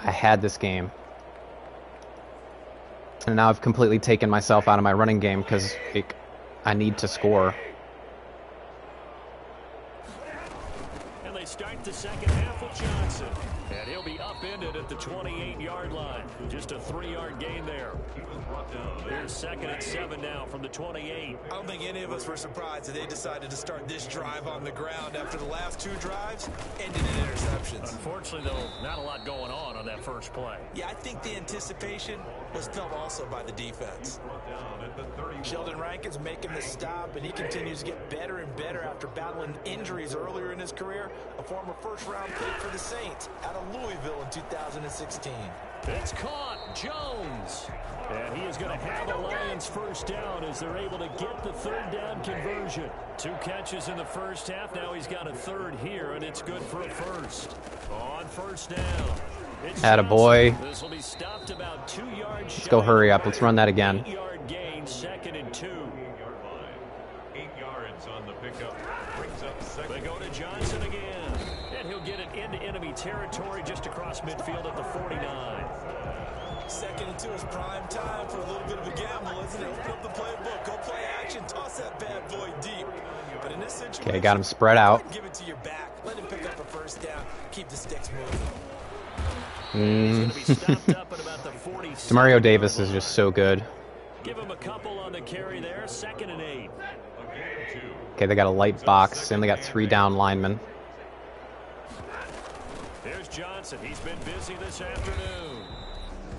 I had this game. And now I've completely taken myself out of my running game because I need to score. And they start the second half with Johnson. And he'll be upended at the 28-yard line. Just a 3-yard gain there. Here's 2nd and 7 now from the 28. I don't think any of us were surprised that they decided to start this drive on the ground after the last 2 drives ended in interceptions. Unfortunately, though, not a lot going on that first play. Yeah, I think the anticipation was felt also by the defense. Sheldon Rankins making the stop, and he continues to get better and better after battling injuries earlier in his career. A former first-round pick for the Saints out of Louisville in 2016. It's caught. Jones. And he is going to have a Lions first down as they're able to get the 3rd down conversion. 2 catches in the first half. Now he's got a 3rd here, and it's good for a first. On first down. Attaboy. This will be stopped about 2 yards. Let's go hurry up. Let's run that again. 8-yard gain, 2nd and 2. 8 yards on the pickup. Brings up 2nd. They go to Johnson again. And he'll get it into enemy territory just across midfield at the 49. 2nd and 2 is prime time for a little bit of a gamble, isn't it? Open up the playbook, go play action, toss that bad boy deep. But in this situation, Okay, got him spread out. Give it to your back. Let him pick up a first down. Keep the sticks moving. Demario Davis is just so good. Give him a couple on the carry there. 2nd and 8. Okay, they got a light box, and they got 3 down linemen. There's Johnson. He's been busy this afternoon.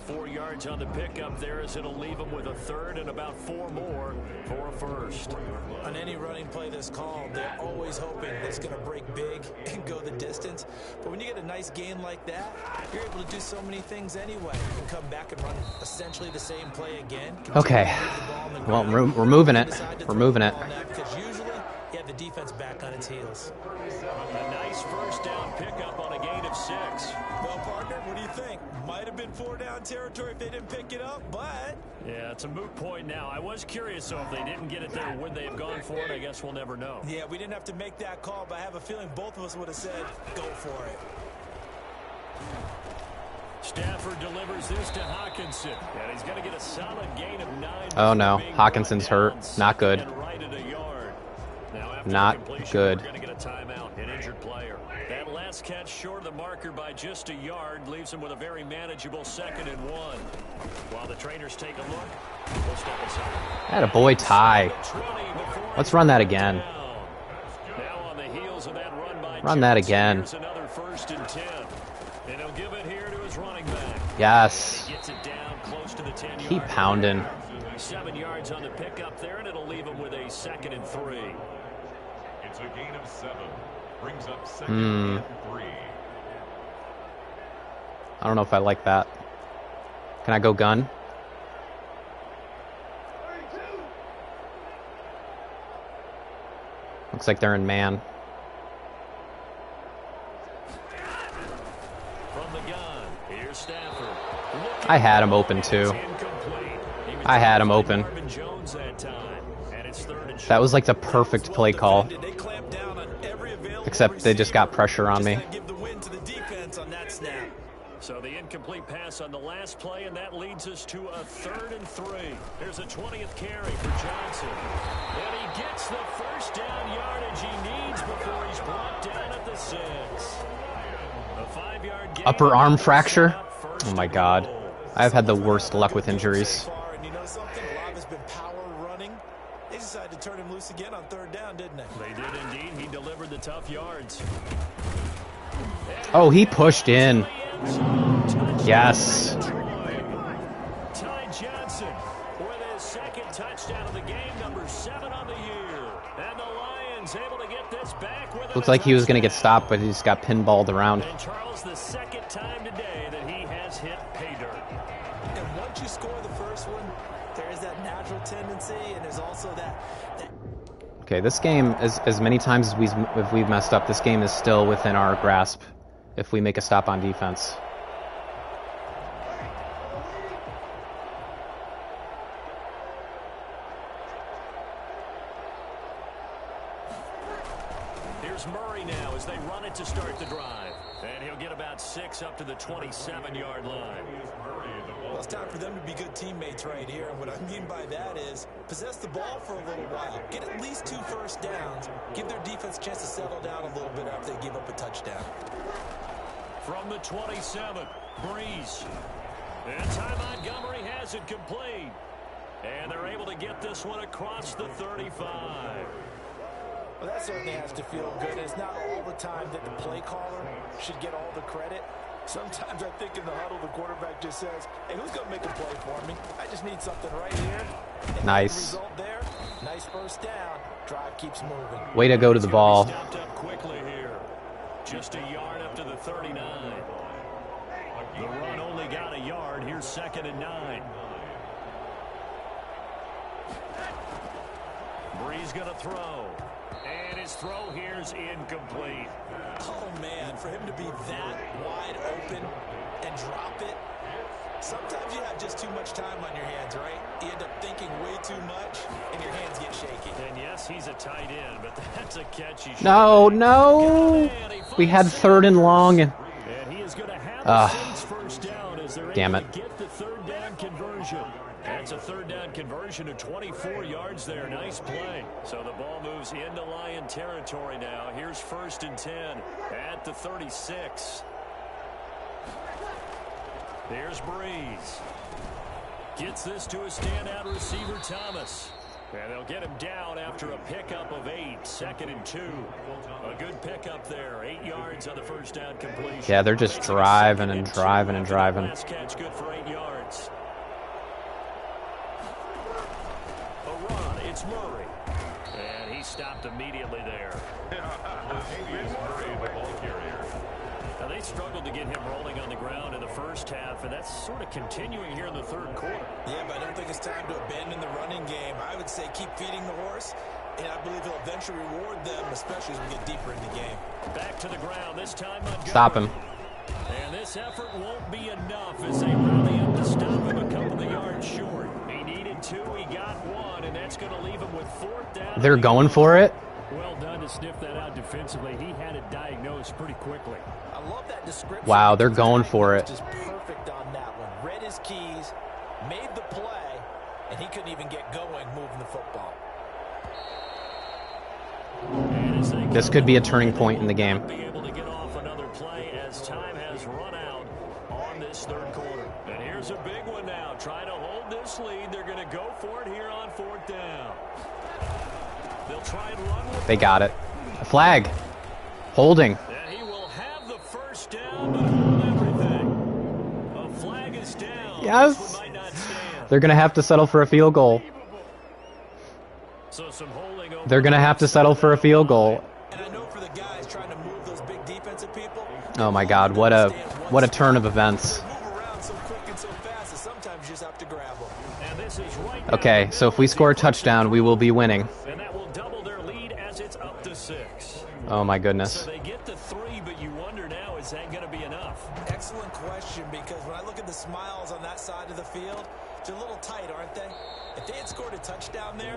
4 yards on the pickup there as it'll leave him with a 3rd and about 4 more for a first. On any running play that's called, they're always hoping that it's going to break big and go the distance. But when you get a nice gain like that, you're able to do so many things anyway. You can come back and run essentially the same play again. Okay. Well, we're moving it. We're moving it. Because usually you have the defense back on its heels. A nice first down pickup on a gain of 6. Well, partner, what do you think? Might have been 4 down territory if they didn't pick it up, but... Yeah, it's a moot point now. I was curious, so if they didn't get it there, would they have gone for it? I guess we'll never know. Yeah, we didn't have to make that call, but I have a feeling both of us would have said, go for it. Stafford delivers this to Hawkinson, and he's going to get a solid gain of 9. Oh, no. Hawkinson's hurt. Not good. Right at a yard. Now, after Not good. We're going to get a timeout, an injured player. That last catch short of the marker by just a yard leaves him with a very manageable 2nd and 1. While the trainers take a look, we'll step aside. Attaboy, Ty. Let's run that again. Now on the heels of that run by Run that again. Here's another 1st and 10. And he'll give it here to his running back. Yes. He gets it down close to the 10-yard Keep pounding. 7 yards on the pickup there, and it'll leave him with a 2nd and 3. It's a gain of 7. Brings up 2nd and 3. I don't know if I like that. Can I go gun? Looks like they're in man. From the gun, here's Stafford. I had him open too. I had him open. That was like the perfect play call. Except they just got pressure on me. So the incomplete pass on the last play, and that leads us to a 3rd and 3. Here's a 20th carry for Johnson. And he gets the first down yardage he needs before he's brought down at the 6. A 5-yard gain. Upper arm fracture? Oh my god. I've had the worst luck with injuries. And you know something? A lot of it's been power running. They decided to turn him loose again on 3rd down, didn't they? They did indeed. He delivered the tough yards. Oh, he pushed in. Yes. Ty Johnson with his 2nd touchdown of the game, number 7 on the year. And the Lions able to get this back with Looked like he was going to get stopped, but he just got pinballed around. And Charles, the 2nd time today that he has hit pay dirt. And once you score the first one, there is that natural tendency, and there's also that Okay, this game, as many times as we've messed up, this game is still within our grasp if we make a stop on defense. Here's Murray now as they run it to start the drive. And he'll get about about 6 up to the 27-yard line. Well, it's time for them to be good teammates right here. And what I mean by that is possess the ball for a little while. Get at least 2 first downs. Give their defense a chance to settle down a little bit after they give up a touchdown. From the 27, Breeze. And Ty Montgomery has it complete. And they're able to get this one across the 35. Well, that certainly has to feel good. It's not all the time that the play caller should get all the credit. Sometimes I think in the huddle, the quarterback just says, hey, who's going to make a play for me? I just need something right here. And nice. The result there, nice first down. Drive keeps moving. Way to go to the ball. Stepped up quickly here. Just a yard up to the 39. The run only got a yard. Here's 2nd and 9. Breeze going to throw. And his throw here's incomplete. Oh, man, for him to be that wide open and drop it. Sometimes you have just too much time on your hands, right? You end up thinking way too much, and your hands get shaky. And yes, he's a tight end, but that's a catchy shot. No. We had 3rd and long. And he is going to have the Saints first down as they're damn able it. to get the 3rd down conversion. That's a 3rd down conversion of 24 yards there. Nice play. So the ball moves into Lion territory now. Here's 1st and 10 at the 36. There's Breeze. Gets this to a standout receiver, Thomas. And they'll get him down after a pickup of 8. 2nd and 2. A good pickup there. 8 yards on the first down completion. Yeah, they're just driving and driving and driving. Last catch good for 8 yards. A run. It's Murray. And he stopped immediately there. Now they struggled to get him rolling on the ground in the first half, and that's sort of continuing here in the 3rd quarter. Yeah, but I don't think it's time to abandon the running game. I would say keep feeding the horse, and I believe he'll eventually reward them, especially as we get deeper in the game. Back to the ground, this time Montgomery. Stop him. And this effort won't be enough as they rally up to stop him a couple of yards short. He needed 2, he got 1, and that's going to leave him with 4th down. They're going for it. Well done to sniff that out defensively. He had it diagnosed pretty quickly. I love that description. Wow, they're going for it. Just perfect on that one. Read his keys, made the play, and he couldn't even get going moving the football. This could be a turning point in the game. Be able to get off another play as time has run out on this 3rd quarter. And here's a big one now. Trying to hold this lead. They're going to go for it here on 4th down. They'll try and run with They got it. A flag. Holding. and he will have the first down, but hold everything. A flag is down. Yes. This one might not stand. They're going to have to settle for a field goal. So some holding over. They're going to have to settle for a field goal. And I know for the guys trying to move those big defensive people. Oh my God, what a turn of events. They move around so quick and so fast that sometimes you just have to grab them. And this is right Okay, so if we score a touchdown, we will be winning. and that will double their lead as it's up to 6. Oh my So goodness. they get the 3, but you wonder now, is that going to be enough? Excellent question, because when I look at the smiles on that side of the field, they're a little tight, aren't they? If they had scored a touchdown there,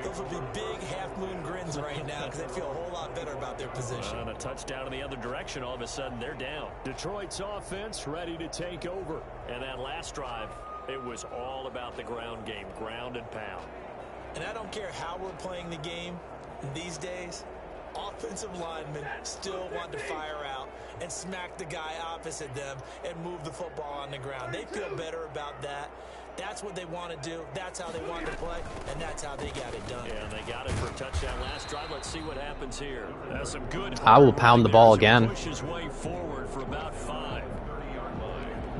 those would be big half-moon grins right now because they'd feel a whole lot better about their position. On a touchdown in the other direction, all of a sudden they're down. Detroit's offense ready to take over. And that last drive, it was all about the ground game, ground and pound. And I don't care how we're playing the game these days, offensive linemen still want to fire out and smack the guy opposite them and move the football on the ground. They feel better about that. That's what they want to do. That's how they want to play, and that's how they got it done. Yeah, and they got it for a touchdown last drive. Let's see what happens here. That's some good. I will pound the ball again. Push his way forward for about 5.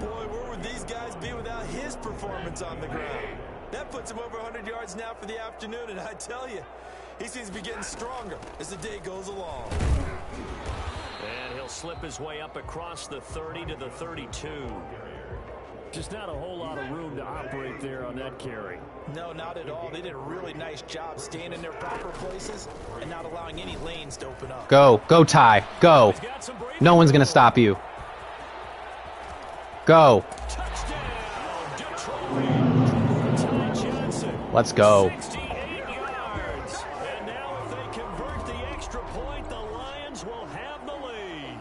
Boy, where would these guys be without his performance on the ground? That puts him over 100 yards now for the afternoon, and I tell you, he seems to be getting stronger as the day goes along. And he'll slip his way up across the 30 to the 32. Just not a whole lot of room to operate there on that carry. No, not at all. They did a really nice job staying in their proper places and not allowing any lanes to open up. Go. Go, Ty. Go. No one's going to stop you. Go. Touchdown, Detroit. Ty Johnson. Let's go. 68 yards. And now if they convert the extra point, the Lions will have the lead.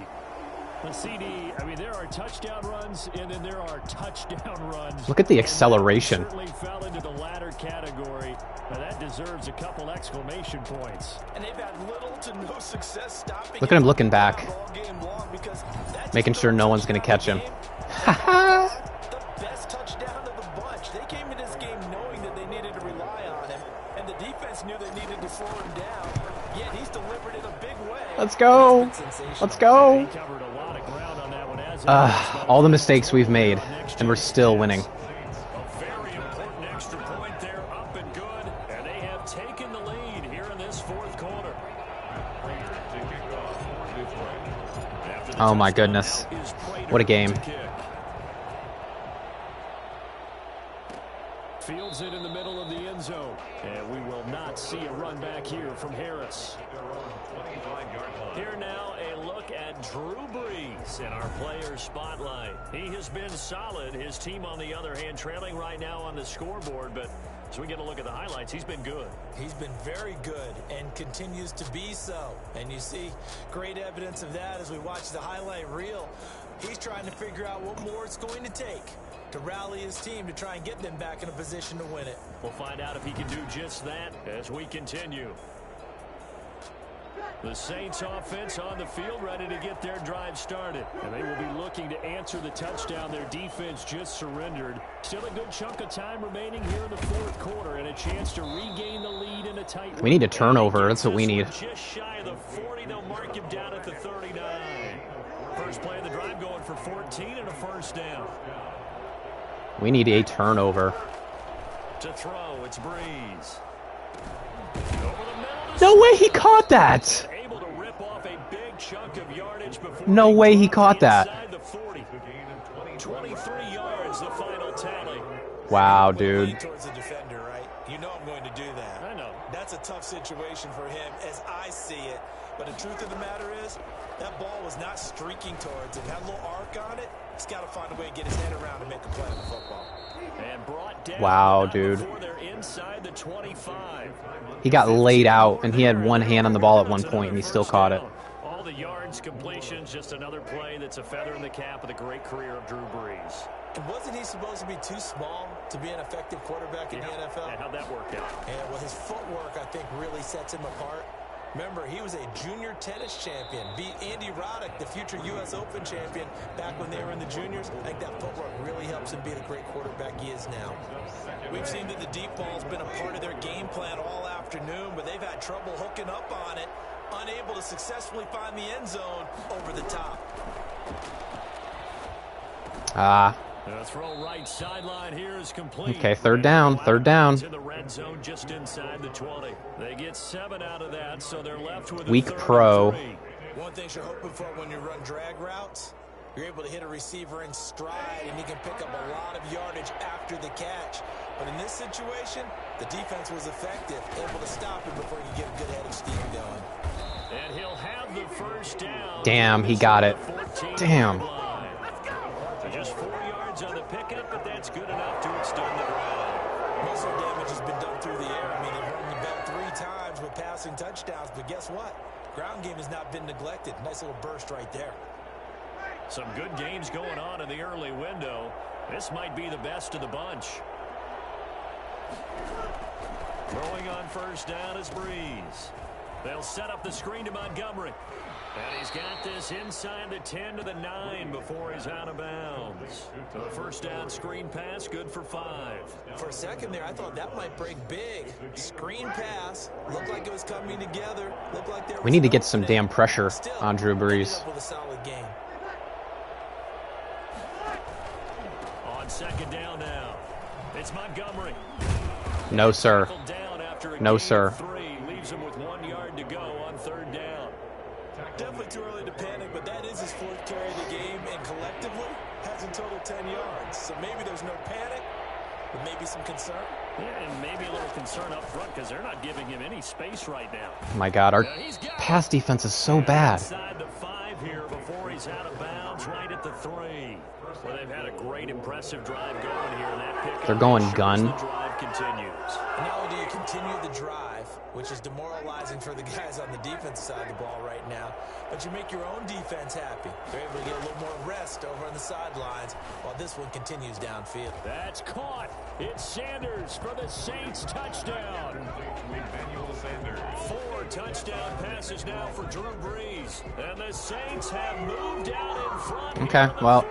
The CD, I mean, they're there are touchdown runs, and then there are touchdown runs. Look at the acceleration. Certainly fell into the latter category. Now that deserves a couple exclamation points. And they've had little to no success stopping. Look at him looking back, all game long because that's making sure no one's going to catch him. The best touchdown of the bunch. They came into this game knowing that they needed to rely on him, and the defense knew they needed to slow him down. Yet he's delivered in a big way. Let's go. Let's go. He covered a lot of ground on that one. All the mistakes we've made, and we're still winning. A very important extra point there, up and good, and they have taken the lead here in this fourth quarter. Oh my goodness. What a game. Fields it in the middle of the end zone, and we will not see a run back here from Harris. Here now, a look at Drew Brees in our player spotlight. He has been solid. His team, on the other hand, trailing right now on the scoreboard, but as we get a look at the highlights, he's been good. He's been very good and continues to be so. And you see great evidence of that as we watch the highlight reel. He's trying to figure out what more it's going to take to rally his team to try and get them back in a position to win it. We'll find out if he can do just that as we continue. The Saints offense on the field, ready to get their drive started. And they will be looking to answer the touchdown their defense just surrendered. Still a good chunk of time remaining here in the fourth quarter and a chance to regain the lead in a tight one. We need a turnover. That's what we need. Just shy of the 40. They'll mark him down at the 39. First play of the drive going for 14 and a first down. We need a turnover. To throw, it's Brees. No way he caught that. Able to rip off a big chunk of yardage before No way he caught that. inside the 40. 23 yards, the final tally. Wow, dude. Lead towards the defender, right? You know I'm going to do that. I know. That's a tough situation for him as I see it. But the truth of the matter is, that ball was not streaking towards him. Had a little arc on it. He's got to find a way to get his head around and make a play on the football. And brought down Wow, dude. before they're inside the 25. He got laid out, and he had one hand on the ball at one point, and he still caught it. All the yards, completions, just another play that's a feather in the cap of the great career of Drew Brees. And wasn't he supposed to be too small to be an effective quarterback in the NFL? Yeah, how'd that work out? And well, his footwork, I think, really sets him apart. Remember, he was a junior tennis champion, beat Andy Roddick, the future U.S. Open champion, back when they were in the juniors. I think that footwork really helps him be the great quarterback he is now. We've seen that the deep ball's been a part of their game plan all afternoon, but they've had trouble hooking up on it, unable to successfully find the end zone over the top. The throw right sideline here is complete. Okay, third down, third down. To the red zone just inside the 20. They get 7 out of that, so they're left with a Weak third pro. and 3. One thing you're hoping for when you run drag routes, you're able to hit a receiver in stride, and he can pick up a lot of yardage after the catch. But in this situation, the defense was effective, able to stop him before he could get a good head of steam going. And he'll have the first down. Damn, he got it. Damn. So just 4 yards on the pickup, but that's good enough to extend the drive. Most of the damage has been done through the air. I mean, they've run the ball 3 times with passing touchdowns, but guess what? Ground game has not been neglected. Nice little burst right there. Some good games going on in the early window. This might be the best of the bunch. Throwing on first down is Brees. They'll set up the screen to Montgomery. And he's got this inside the 10 to the 9 before he's out of bounds. So the first down screen pass, good for 5. For a second there, I thought that might break big. Screen pass. Looked like it was coming together. Looked like there was We need to get some damn pressure Still, on Drew Brees. ended up with a solid game. On second down now, it's Montgomery. No, sir. Down after a No, gain sir. of 3. Leaves him with 1 yard to go on third down. Definitely too early to panic, but that is his 4th carry of the game, and collectively has in total 10 yards. So maybe there's no panic, but maybe some concern. Yeah, and maybe a little concern up front because they're not giving him any space right now. Oh my God, our pass defense is so bad. Inside the 5, here before he's out of bounds right at the 3. Well, they've had a great, impressive drive going here. And that pickup They're going ensures gun. The drive continues. Not only do you continue the drive, which is demoralizing for the guys on the defense side of the ball right now, but you make your own defense happy. They're able to get a little more rest over on the sidelines while this one continues downfield. That's caught. It's Sanders for the Saints touchdown. Emmanuel Sanders. 4 touchdown passes now for Drew Brees. And the Saints have moved out in front. Okay, well.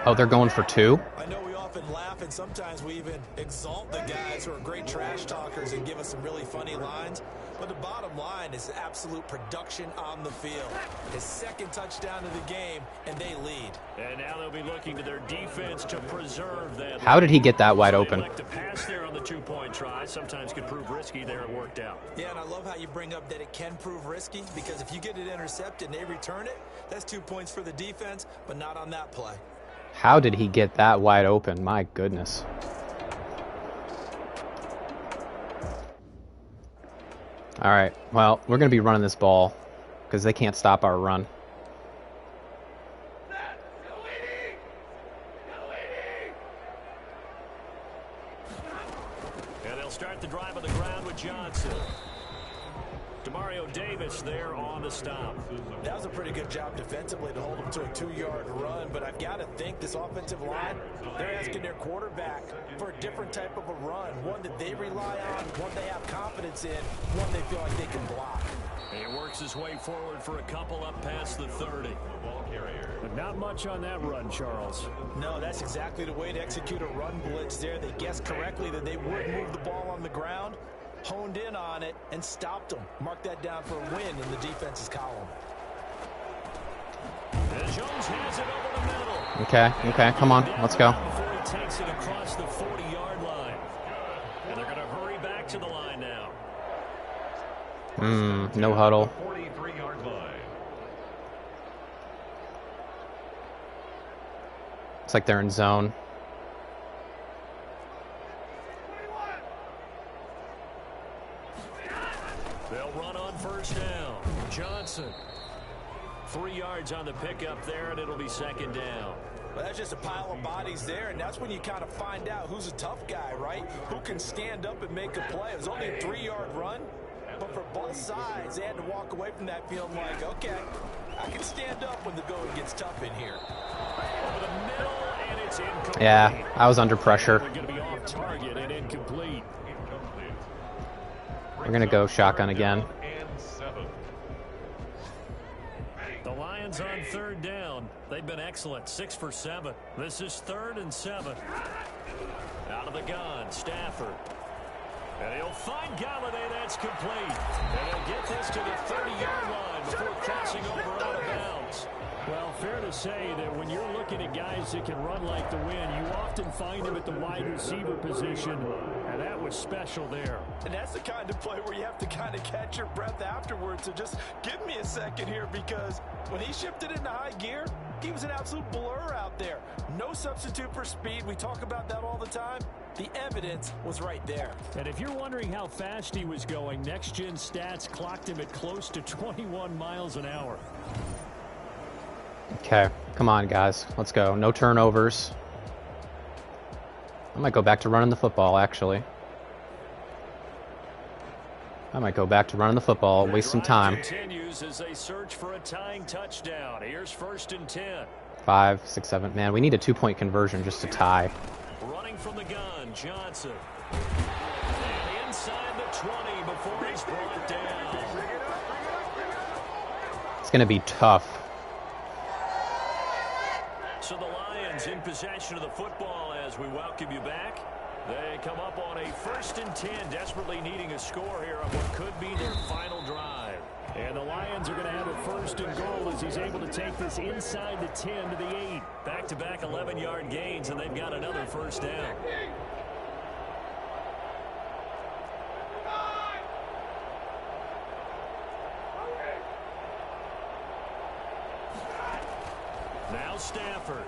Oh, they're going for 2? I know we often laugh and sometimes we even exalt the guys who are great trash talkers and give us some really funny lines. But the bottom line is absolute production on the field. His 2nd touchdown of the game, and they lead. And now they'll be looking to their defense to preserve that. How did he get that wide open? They like to pass there on the 2-point try. Sometimes could prove risky. There it worked out. Yeah, and I love how you bring up that it can prove risky, because if you get it intercepted and they return it, that's 2 points for the defense, but not on that play. How did he get that wide open? My goodness. All right, well, we're going to be running this ball because they can't stop our run. And they'll start the drive on the ground with Johnson. Demario Davis there on the stop. That was a pretty good job defensively to hold him to a 2-yard run, but I've got to think this offensive line, they're asking their quarterback for a different type of a run, one that they rely on, one they have confidence in, one they feel like they can block. He works his way forward for a couple up past the 30. But not much on that run, Charles. No, that's exactly the way to execute a run blitz there. They guessed correctly that they would move the ball on the ground, honed in on it, and stopped them. Mark that down for a win in the defense's column. And Jones has it over the middle. Okay, come on, let's go. Before he takes it across the 40-yard line. And they're going to hurry back to the line now. No huddle. 43-yard line. It's like they're in zone. They'll run on first down. Johnson. 3 yards on the pickup there, and it'll be 2nd down. Well, that's just a pile of bodies there, and that's when you kind of find out who's a tough guy, right? Who can stand up and make a play. It was only a 3-yard run, but for both sides, they had to walk away from that field like, okay, I can stand up when the going gets tough in here. Over the middle, and it's incomplete. Yeah, I was under pressure. We're going to be off target and incomplete. We're going to go shotgun again. The Lions on 3rd down. They've been excellent. 6 for 7. This is 3rd and 7. Out of the gun, Stafford. And he'll find Galladay. That's complete. And he'll get this to the 30-yard line before crossing over out of bounds. Well, fair to say that when you're looking at guys that can run like the wind, you often find them at the wide receiver position, and that was special there. And that's the kind of play where you have to kind of catch your breath afterwards. So just give me a second here, because when he shifted into high gear, he was an absolute blur out there. No substitute for speed. We talk about that all the time. The evidence was right there. And if you're wondering how fast he was going, next-gen stats clocked him at close to 21 miles an hour. Okay, come on, guys. Let's go. No turnovers. I might go back to running the football, actually. I might go back to running the football, waste some time. Continues as they search for a tying touchdown. Here's 1st and 10. 5, 6, 7. Man, we need a 2-point conversion just to tie. Running from the gun, Johnson. And inside the 20 before he's brought down. It's going to be tough. So the Lions in possession of the football as we welcome you back. They come up on a 1st and 10, desperately needing a score here on what could be their final drive. And the Lions are going to have a 1st and goal as he's able to take this inside the 10 to the 8. Back-to-back 11-yard gains, and they've got another 1st down. Now Stafford.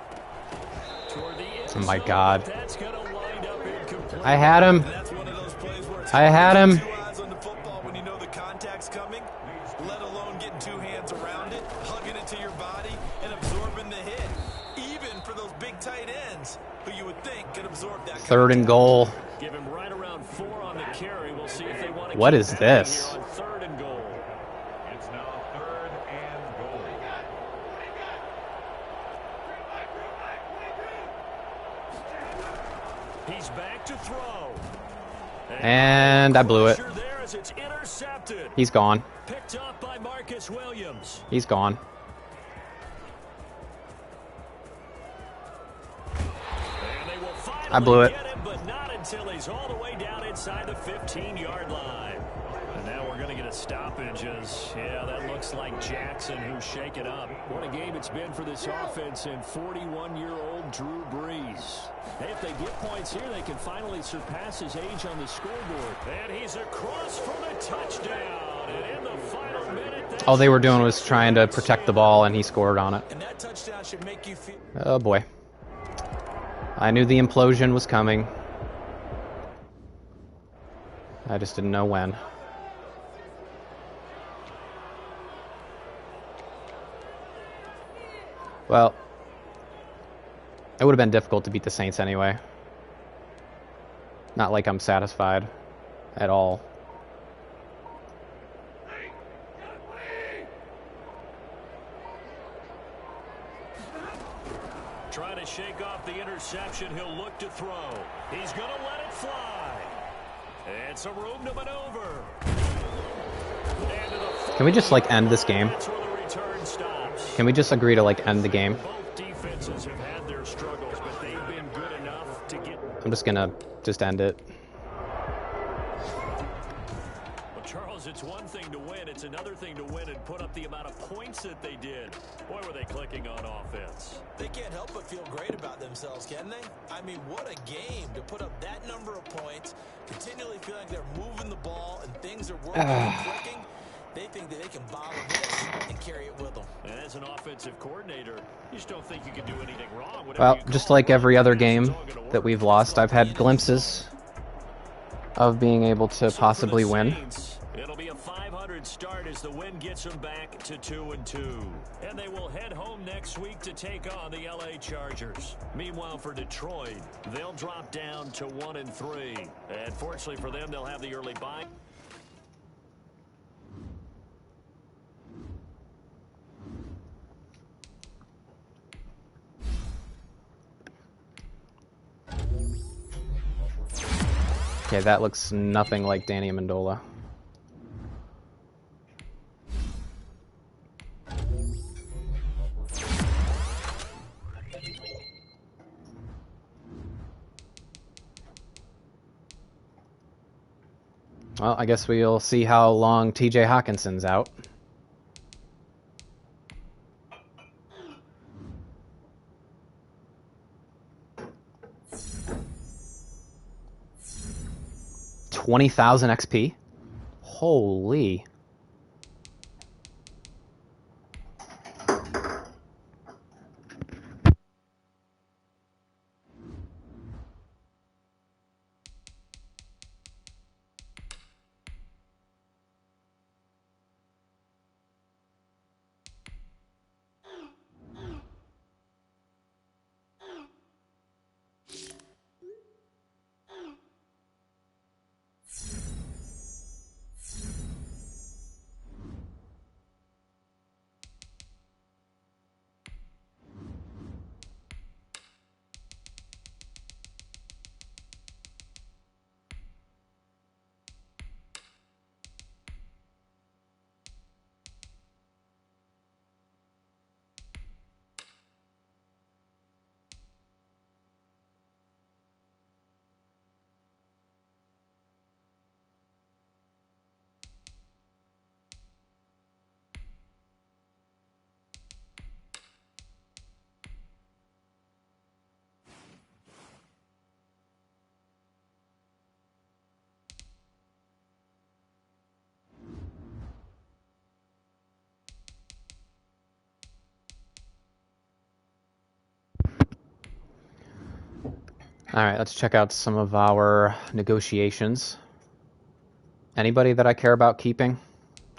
Toward the end Oh my zone, God. that's gonna wind up incomplete. I had him. That's one of those plays where it's I had him. 2 eyes on the football when you know the contact's coming, let alone getting 2 hands around it, hugging it to for those big tight ends who you would think could absorb that. Third and goal. Give him right around 4 on the carry. We'll see if they want to what keep is pounding this? here on 3rd and goal. It's now 3rd and goal. He's back to throw. And I blew it. There as it's intercepted. He's gone. Picked up by Marcus Williams. He's gone. And they will finally I blew it. get him, but not until he's all the way down inside the 15-yard line. And now we're going to get a stoppage as, yeah, that looks like Jackson who's shaken up. What a game it's been for this offense and 41-year-old Drew Brees. Hey, if they get points here, they can finally surpass his age on the scoreboard. And he's across for the touchdown. And in the final minute, All they were doing was trying to protect the ball, and he scored on it. And that touchdown should make you feel. Oh, boy. I knew the implosion was coming. I just didn't know when. Well, it would have been difficult to beat the Saints anyway. Not like I'm satisfied at all. trying to shake off the interception. He'll look to throw. He's going to let it fly. And some room to maneuver. Can we just, like, end this game? That's where the return stops. Can we just agree to, like, end the game? Both defenses have had their struggles, but they've been good enough to get... I'm just gonna just end it. Well, Charles, it's one thing to win. It's another thing to win and put up the amount of points that they did. Boy, were they clicking on offense. They can't help but feel great about themselves, can they? I mean, what a game to put up that number of points, continually feel like they're moving the ball and things are working and clicking. They think that they can bottle this and carry it with them. And as an offensive coordinator, you just don't think you can do anything wrong. Well, just like every other game that we've lost, I've had glimpses of being able to possibly win. It'll be a 500 start as the win gets them back to 2-2. And they will head home next week to take on the LA Chargers. Meanwhile, for Detroit, they'll drop down to 1-3. And fortunately for them, they'll have the early bye. Okay, that looks nothing like Danny Amendola. Well, I guess we'll see how long TJ Hawkinson's out. $20,000 XP? Holy. Alright, let's check out some of our negotiations. Anybody that I care about keeping?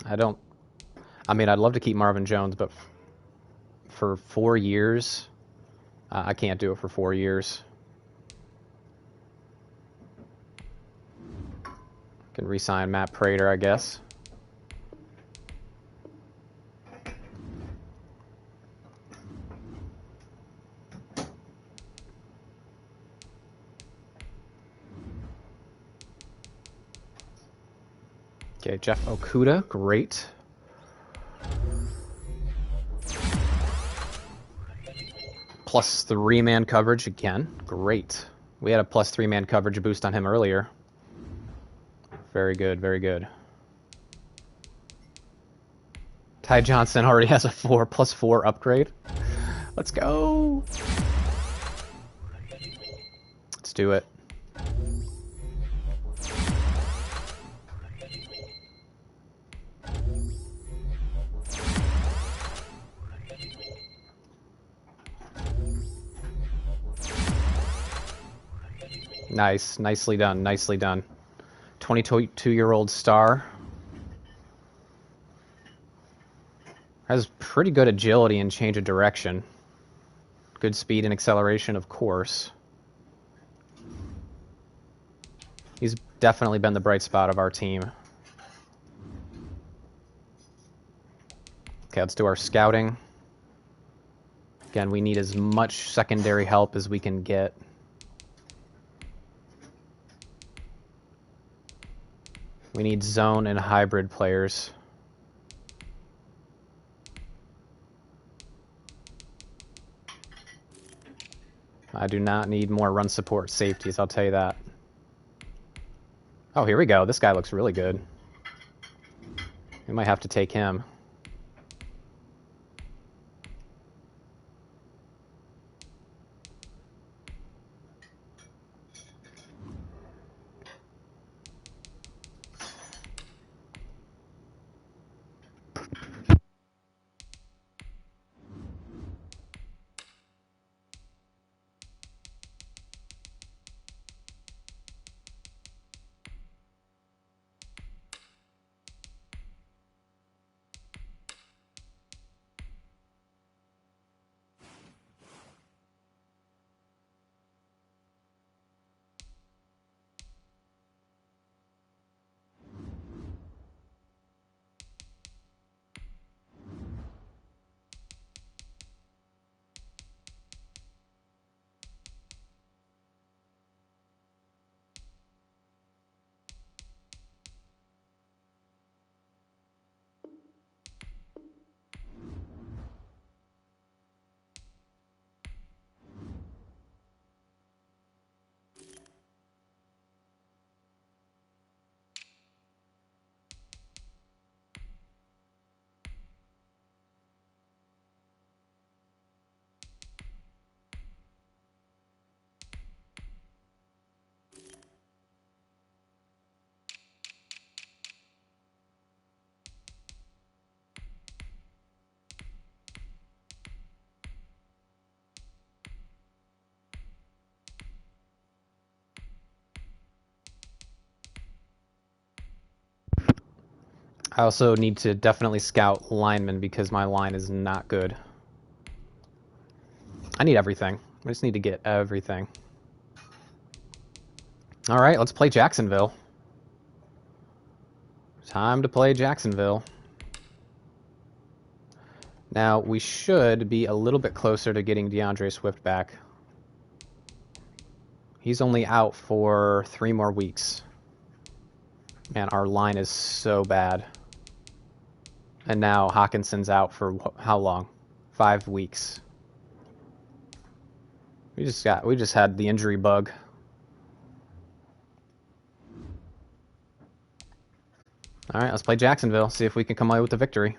I mean, I'd love to keep Marvin Jones, but for 4 years, I can't do it for 4 years. Can re-sign Matt Prater, I guess. Okay, Jeff Okuda, great. Plus 3-man coverage again, great. We had a plus 3-man coverage boost on him earlier. Very good, very good. Ty Johnson already has a 4+4 upgrade. Let's go. Let's do it. Nice, nicely done, nicely done. 22-year-old star. Has pretty good agility and change of direction. Good speed and acceleration, of course. He's definitely been the bright spot of our team. Okay, let's do our scouting. Again, we need as much secondary help as we can get. We need zone and hybrid players. I do not need more run support safeties, I'll tell you that. Oh, here we go. This guy looks really good. We might have to take him. I also need to definitely scout linemen because my line is not good. I need everything. I just need to get everything. All right, let's play Jacksonville. Time to play Jacksonville. Now, we should be a little bit closer to getting DeAndre Swift back. He's only out for 3 more weeks. Man, our line is so bad. And now Hawkinson's out for how long? 5 weeks. We just had the injury bug. All right, let's play Jacksonville. See if we can come away with the victory.